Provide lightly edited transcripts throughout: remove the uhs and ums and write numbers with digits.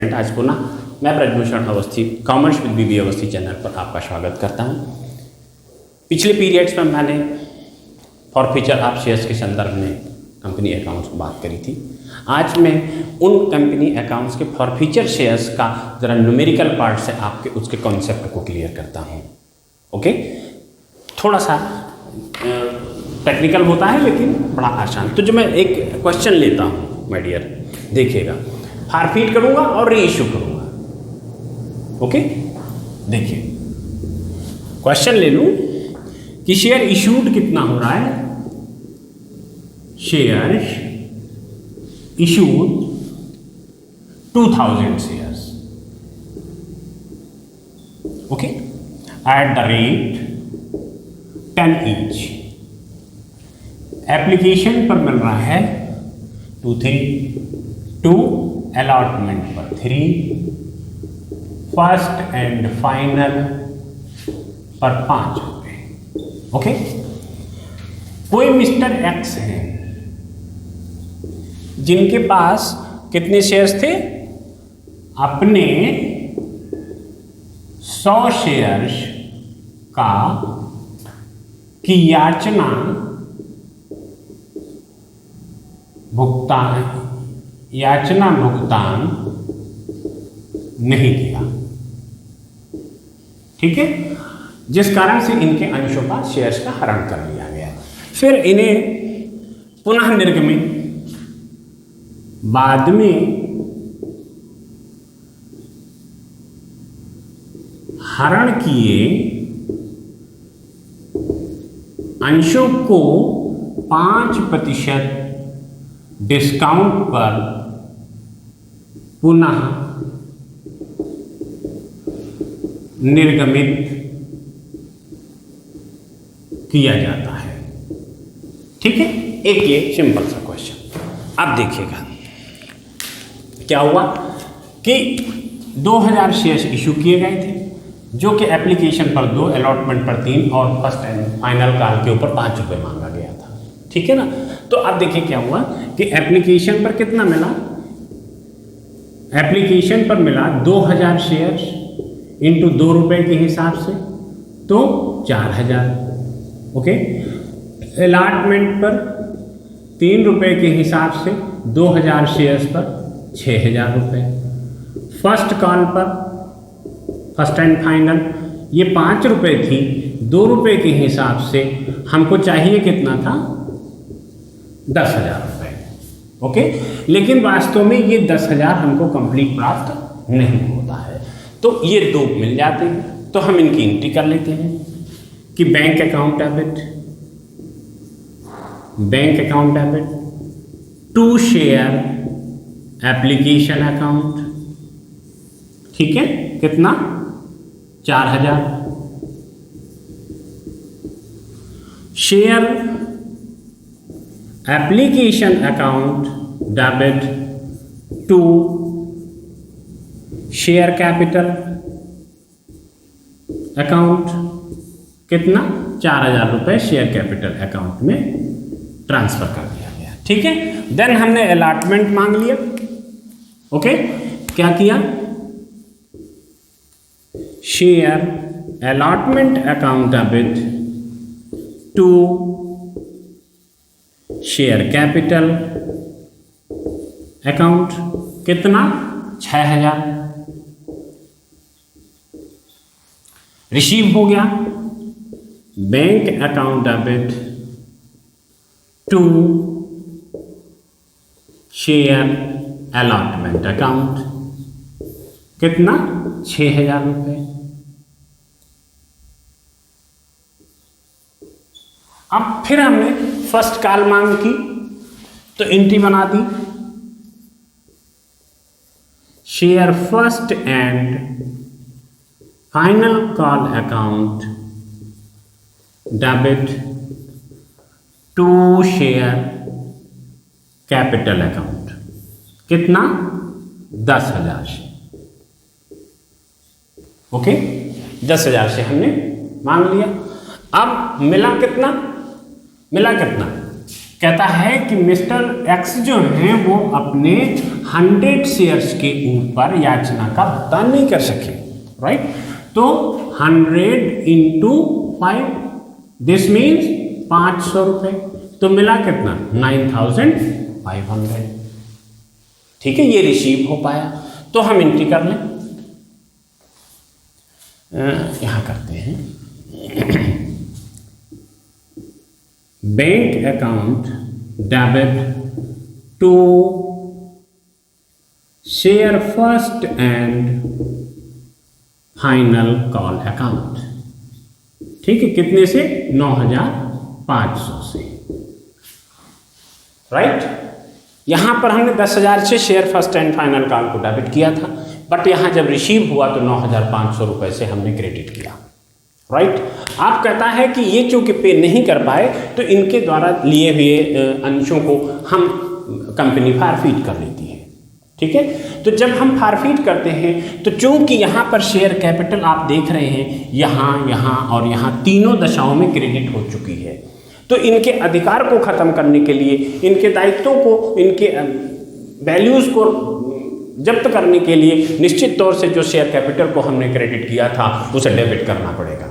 आज पुनः मैं Brajbhushan Awasthi commerce with BB Awasthi channel पर आपका स्वागत करता हूं। पिछले पीरियड्स में मैंने फॉरफीचर ऑफ शेयर्स के संदर्भ में कंपनी अकाउंट्स की बात करी थी। आज मैं उन कंपनी अकाउंट्स के फॉरफीचर शेयर्स का ज़रा न्यूमेरिकल पार्ट से आपके उसके कॉन्सेप्ट को क्लियर करता हूँ। ओके, थोड़ा सा टेक्निकल होता है लेकिन बड़ा आसान। तो जो मैं एक क्वेश्चन लेता हूँ माय डियर, देखिएगा, फॉरफीट करूँगा और री इशू करूँगा। ओके, देखिए क्वेश्चन ले लूँ कि शेयर इशूड कितना हो रहा है। Share issued 2000 shares, okay, at the rate 10 each. Application पर मिल रहा है 2 अलॉटमेंट पर 3, फर्स्ट एंड फाइनल पर 5 रुपये। ओके, कोई मिस्टर एक्स हैं जिनके पास कितने शेयर्स थे? अपने 100 शेयर्स की याचना भुगतान नहीं किया, ठीक है, जिस कारण से इनके अंशों का शेयर्स का हरण कर लिया गया। फिर इन्हें पुनः निर्गमित बाद में हरण किए अंशों को 5% डिस्काउंट पर पुनः निर्गमित किया जाता है। ठीक है, एक ये सिंपल सा क्वेश्चन। अब देखिएगा क्या हुआ कि 2000 शेयर्स इशू किए गए थे, जो कि एप्लीकेशन पर 2, अलॉटमेंट पर 3 और फर्स्ट एंड फाइनल कॉल के ऊपर 5 रुपये मांगा गया था। ठीक है ना। तो अब देखिए क्या हुआ कि एप्लीकेशन पर कितना मिला। एप्लीकेशन पर मिला 2000 शेयर्स इंटू 2 रुपये के हिसाब से तो 4000। ओके, अलॉटमेंट पर 3 रुपये के हिसाब से 2000 शेयर्स पर 6000 रुपये। फर्स्ट कॉल पर फर्स्ट एंड फाइनल ये 5 रुपये थी, 2 रुपये के हिसाब से हमको चाहिए कितना था? 10,000 रुपये। ओके, लेकिन वास्तव में ये 10,000 हमको कंप्लीट प्राप्त नहीं होता है। तो ये 2 मिल जाते हैं, तो हम इनकी एंट्री कर लेते हैं कि bank account debit to share application account. ठीक है, कितना? 4000। Share application account debit to share capital account, कितना? 4000 रुपये शेयर कैपिटल अकाउंट में ट्रांसफर कर दिया गया। ठीक है, देन हमने अलॉटमेंट मांग लिया। ओके, क्या किया? Share allotment account debit to share capital account, कितना? 6000। रिसीव हो गया। Bank account debit to share allotment account, कितना? 6000 रुपये। अब फिर हमने फर्स्ट कॉल मांग की तो एंट्री बना दी। Share first and final call account debit to share capital account, कितना? 10,000। ओके, 10,000 से हमने मांग लिया। अब मिला कितना? कहता है कि मिस्टर एक्स जो हैं वो अपने 100 शेयर्स के ऊपर याचना का भुगतान नहीं कर सके, राइट। तो 100 इंटू 5, दिस मीन्स 500 रुपये, तो मिला कितना 9500। ठीक है, ये रिसीव हो पाया। तो हम एंट्री कर लें, यहां करते हैं bank account debit to share first and final call account. ठीक है, कितने से 9500 से, राइट। यहां पर हमने 10,000 से share first and final call को डेबिट किया था, बट यहां जब रिसीव हुआ तो 9500 रुपए से हमने क्रेडिट किया, राइट। आप कहता है कि ये चूंकि पे नहीं कर पाए तो इनके द्वारा लिए हुए अंशों को हम कंपनी फारफीट कर लेती है। ठीक है, तो जब हम फारफीट करते हैं तो चूंकि यहाँ पर शेयर कैपिटल आप देख रहे हैं यहाँ और यहाँ तीनों दशाओं में क्रेडिट हो चुकी है, तो इनके अधिकार को खत्म करने के लिए, इनके दायित्वों को, इनके वैल्यूज को जब्त करने के लिए निश्चित तौर से जो शेयर कैपिटल को हमने क्रेडिट किया था उसे डेबिट करना पड़ेगा।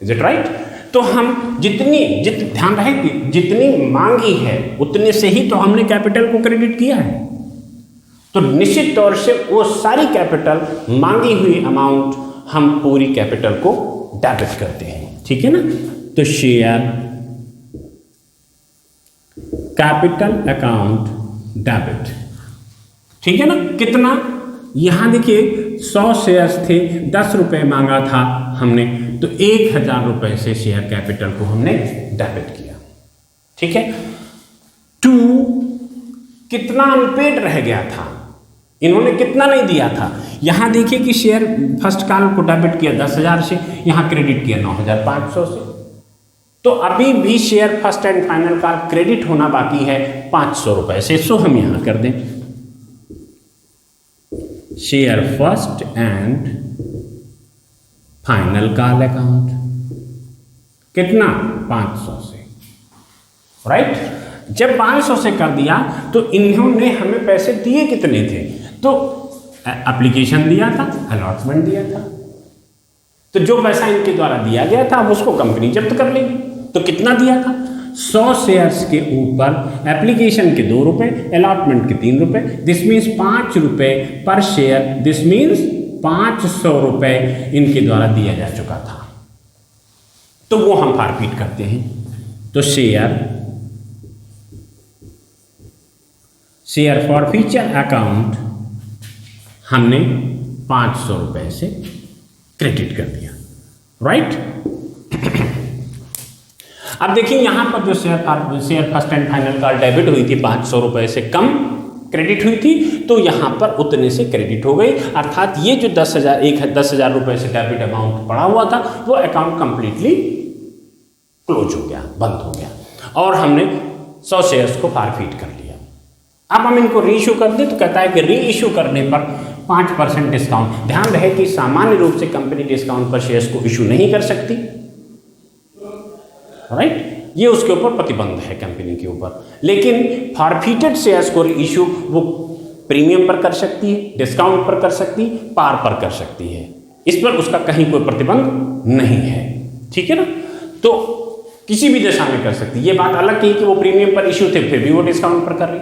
Is it right? तो हम ध्यान रहे कि जितनी मांगी है उतने से ही तो हमने कैपिटल को क्रेडिट किया है, तो निश्चित तौर से वो सारी कैपिटल, मांगी हुई अमाउंट, हम पूरी कैपिटल को डेबिट करते हैं। ठीक है ना, तो शेयर कैपिटल अकाउंट डेबिट। ठीक है ना, कितना, यहां देखिए 100 शेयर्स थे, 10 रुपए मांगा था हमने, तो 1000 रुपए से शेयर कैपिटल को हमने डेबिट किया। ठीक है, 2 कितना अनपेड रह गया था, इन्होंने कितना नहीं दिया था। यहां देखिए कि शेयर फर्स्ट कॉल को डेबिट किया 10,000 से, यहां क्रेडिट किया 9,500 से, तो अभी भी share first and final call credit होना बाकी है 500 रुपए से। सो हम यहां कर दें share first and final call account, कितना 500 से, राइट। जब 500 से कर दिया तो इन्होंने हमें पैसे दिए कितने थे, तो एप्लीकेशन दिया था, अलॉटमेंट दिया था, तो जो पैसा इनके द्वारा दिया गया था उसको कंपनी जब्त कर लेगी। तो कितना दिया था, 100 शेयर्स के ऊपर एप्लीकेशन के 2 रुपए, अलॉटमेंट के 3 रुपए, दिस मीन्स 5 रुपए पर शेयर, दिस मीन्स 500 रुपए इनके द्वारा दिया जा चुका था, तो वो हम फारफीट करते हैं। तो शेयर फॉरफीचर अकाउंट हमने 500 रुपए से क्रेडिट कर दिया, राइट। अब देखिए यहां पर जो share first and final call debit हुई थी 500 रुपए से कम क्रेडिट हुई थी, तो यहां पर उतने से क्रेडिट हो गई, अर्थात ये जो 10,000 रुपए से डेबिट अमाउंट पड़ा हुआ था वो अकाउंट कंप्लीटली क्लोज हो गया, बंद हो गया, और हमने 100 शेयर्स को फारफीट कर लिया। अब हम इनको री इशू कर दें तो कहता है कि री इशू करने पर 5% डिस्काउंट। ध्यान रहे कि सामान्य रूप से कंपनी डिस्काउंट पर शेयर्स को इशू नहीं कर सकती, राइट, ये उसके ऊपर प्रतिबंध है कंपनी के ऊपर, लेकिन फॉरफीटेड शेयर्स को इशू वो प्रीमियम पर कर सकती है, डिस्काउंट पर कर सकती है, पार पर कर सकती है, इस पर उसका कहीं कोई प्रतिबंध नहीं है। ठीक है ना, तो किसी भी दशा में कर सकती है। ये बात अलग की कि वो प्रीमियम पर इशू थे फिर भी वो डिस्काउंट पर कर रही,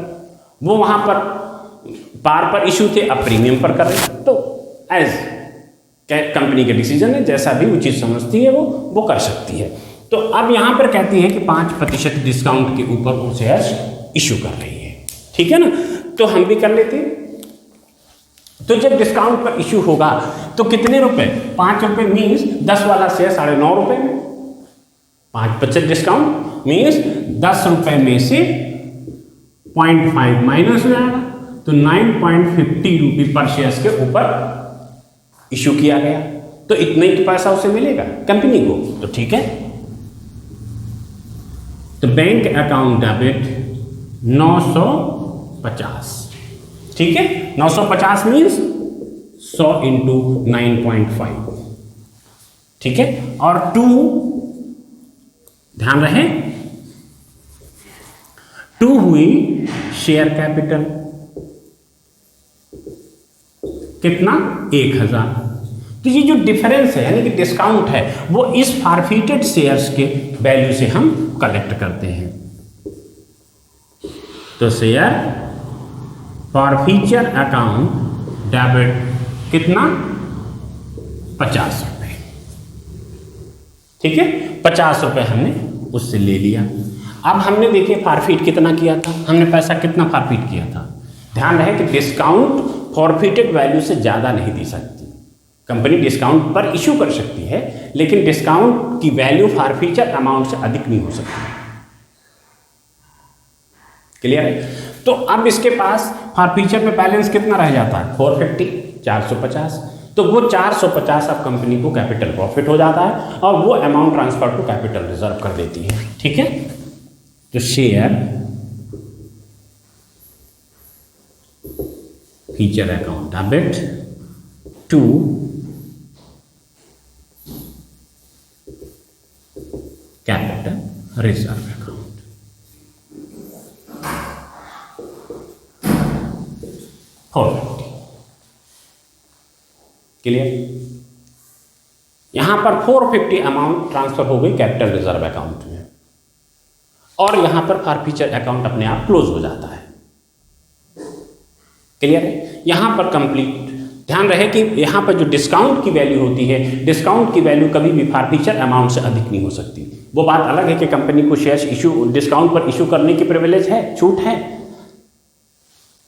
वो वहां पर पार पर इशू थे अब प्रीमियम पर कर रही, तो एज कंपनी के डिसीजन है, जैसा भी उचित समझती है वो कर सकती है। तो अब यहां पर कहती है कि 5% डिस्काउंट के ऊपर वो शेयर्स इशू कर रही है। ठीक है ना, तो हम भी कर लेते हैं। तो जब डिस्काउंट पर इशू होगा तो कितने रुपए, 5 रुपए मीन्स 10 वाला शेयर 9.5 रुपए में, 5% डिस्काउंट मीन्स 10 रुपए में से 0.5 माइनस हो जाएगा, तो 9.50 रुपये पर शेयर के ऊपर इशू किया गया, तो इतना ही तो पैसा उसे मिलेगा कंपनी को, तो ठीक है। तो बैंक अकाउंट डेबिट 950, ठीक है, 950 मीन्स 100 इंटू 9.5, ठीक है। और 2 ध्यान रहे 2 हुई शेयर कैपिटल, कितना 1000। तो ये जो डिफरेंस है यानी कि डिस्काउंट है वो इस फॉरफिटेड शेयर्स के वैल्यू से हम कलेक्ट करते हैं। तो शेयर फॉरफीचर अकाउंट डेबिट कितना 50 रुपये, ठीक है 50 रुपये हमने उससे ले लिया। अब हमने देखिए फॉरफिट कितना किया था, हमने पैसा कितना फॉरफिट किया था। ध्यान रहे कि डिस्काउंट फॉरफिटेड वैल्यू से ज़्यादा नहीं दी सकती। कंपनी डिस्काउंट पर इशू कर सकती है लेकिन डिस्काउंट की वैल्यू फॉरफीचर अमाउंट से अधिक नहीं हो सकती। क्लियर है? तो अब इसके पास फॉरफीचर में बैलेंस कितना रह जाता है 450, 450। तो वो 450 अब कंपनी को कैपिटल प्रॉफिट हो जाता है और वो amount transfer to capital reserve कर देती है। ठीक है, तो share feature account debit to capital reserve account. Clear? यहां पर 450 अमाउंट ट्रांसफर हो गई कैपिटल रिजर्व अकाउंट में और यहां पर फॉरफीचर अकाउंट अपने आप क्लोज हो जाता है। क्लियर है? यहां पर कंप्लीट ध्यान रहे कि यहां पर जो डिस्काउंट की वैल्यू होती है, डिस्काउंट की वैल्यू कभी भी फॉरफीचर अमाउंट से अधिक नहीं हो सकती। वो बात अलग है कि कंपनी को शेयर्स इशू डिस्काउंट पर इशू करने की प्रिविलेज है, छूट है,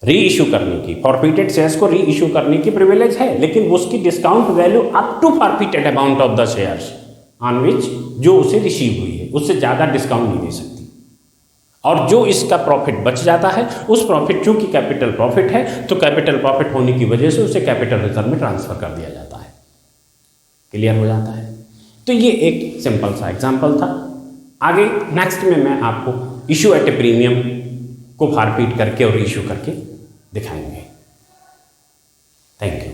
री इशू करने की, फॉरफिटेड शेयर्स को री इशू करने की प्रिविलेज है, लेकिन उसकी discount value up to forfeited amount of the shares on which जो उसे रिसीव हुई है उससे ज़्यादा डिस्काउंट नहीं दे सकती। और जो इसका प्रॉफिट बच जाता है उस प्रॉफिट चूंकि कैपिटल प्रॉफिट है तो कैपिटल प्रॉफिट होने की वजह से उसे कैपिटल रिजर्व में ट्रांसफर कर दिया जाता है। क्लियर हो जाता है? तो ये एक सिंपल सा एग्जांपल था। आगे नेक्स्ट में मैं आपको इशू एट ए प्रीमियम को फॉरफिट करके और इशू करके दिखाएंगे। Thank you.